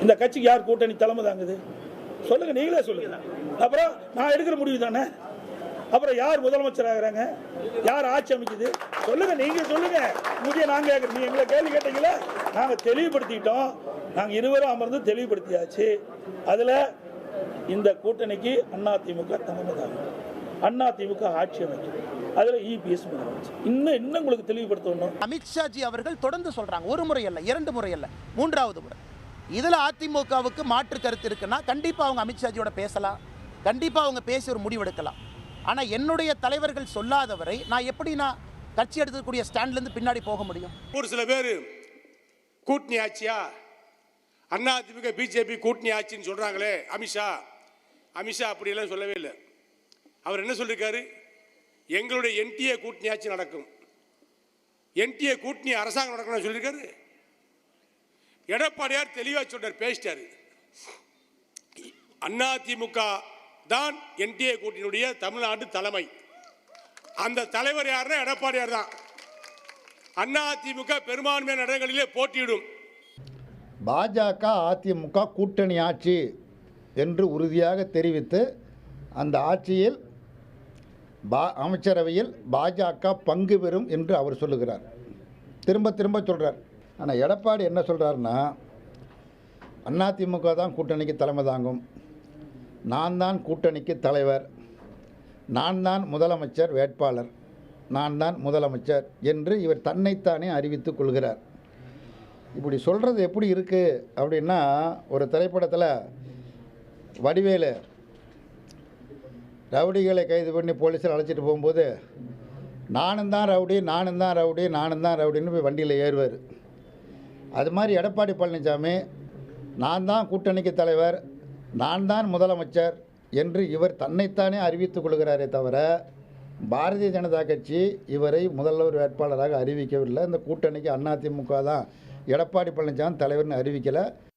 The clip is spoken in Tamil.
இந்த கட்சிக்கு யார் கூட்டணி தலைமை தாங்குது சொல்லுங்க, நீங்களே சொல்லுங்க. அப்புறம் நான் எடுக்கிற முடிவு தானே. அப்புறம் யார் முதலமைச்சர் ஆகிறாங்க, யார் ஆட்சி அமைக்குது சொல்லுங்க, நீங்க சொல்லுங்க. முதிய நாங்க கேட்குறோம், நீங்க எங்களை கேள்வி கேட்டீங்களா? நாங்கள் தெளிவுபடுத்திட்டோம். நாங்கள் இருவரும் அமர்ந்து தெளிவுபடுத்தியாச்சு. அதில் இந்த கூட்டணிக்கு அதிமுக தலைமை தாங்கும், அதிமுக ஆட்சி அமைக்கும். அதில் இபிஎஸ் முதலமைச்சர். இன்னும் உங்களுக்கு தெளிவுபடுத்தணும். அமித்ஷாஜி அவர்கள் தொடர்ந்து சொல்றாங்க, ஒரு முறை அல்ல, 2 முறை அல்ல, 3வது முறை. இதில் அதிமுகவுக்கு மாற்று கருத்து இருக்குன்னா கண்டிப்பாக அவங்க அமித்ஷாஜியோட பேசலாம், கண்டிப்பாக அவங்க பேசி ஒரு முடிவெடுக்கலாம். ஆனால் என்னுடைய தலைவர்கள் சொல்லாதவரை நான் எப்படி கட்சி எடுக்கக்கூடிய ஸ்டாண்ட்லேருந்து பின்னாடி போக முடியும்? ஒரு சில பேர் கூட்டணி ஆட்சியா, அதிமுக பிஜேபி கூட்டணி ஆட்சின்னு சொல்றாங்களே. அமித்ஷா அப்படியெல்லாம் சொல்லவே இல்லை. அவர் என்ன சொல்லியிருக்காரு? எங்களுடைய என்டிஏ கூட்டணி ஆட்சி நடக்கும், என்டிஏ கூட்டணி அரசாங்கம் நடக்கணும்னு சொல்லியிருக்காரு. எடப்பாடியார் தெளிவாக சொல்றார், பேசிட்டாரு. அதிமுக தான் என்டிஏ கூட்டணியுடைய தமிழ்நாடு தலைமை. அந்த தலைவர் யாருன்னா எடப்பாடியார் தான். அதிமுக பெரும்பான்மையான இடங்களிலே போட்டியிடும். பாஜக அதிமுக கூட்டணி ஆட்சி என்று உறுதியாக தெரிவித்து அந்த ஆட்சியில் அமைச்சரவையில் பாஜக பங்கு பெறும் என்று அவர் சொல்லுகிறார், திரும்ப திரும்ப சொல்கிறார். ஆனால் எடப்பாடி என்ன சொல்கிறாருன்னா, அதிமுக தான் கூட்டணிக்கு தலைமை தாங்கும், நான் தான் கூட்டணிக்கு தலைவர், நான் தான் முதலமைச்சர் வேட்பாளர், நான் தான் முதலமைச்சர் என்று இவர் தன்னைத்தானே அறிவித்துக் கொள்கிறார். இப்படி சொல்கிறது எப்படி இருக்குது அப்படின்னா, ஒரு திரைப்படத்தில் வடிவேலு ரவுடிகளை கைது பண்ணி போலீஸில் அழைச்சிட்டு போகும்போது நானும் தான் ரவுடி, நானும் தான் ரவுடி, நானும் தான் ரவுடின்னு போய் வண்டியில் ஏறுவார். அது மாதிரி எடப்பாடி பழனிசாமி நான் தான் கூட்டணிக்கு தலைவர், நான் தான் முதலமைச்சர் என்று இவர் தன்னைத்தானே அறிவித்துக் கொள்கிறாரே தவிர பாரதிய ஜனதா கட்சி இவரை முதல்வர் வேட்பாளராக அறிவிக்கவில்லை. இந்த கூட்டணிக்கு அதிமுக தான் எடப்பாடி பழனிசாமி தலைவர்னு அறிவிக்கலை.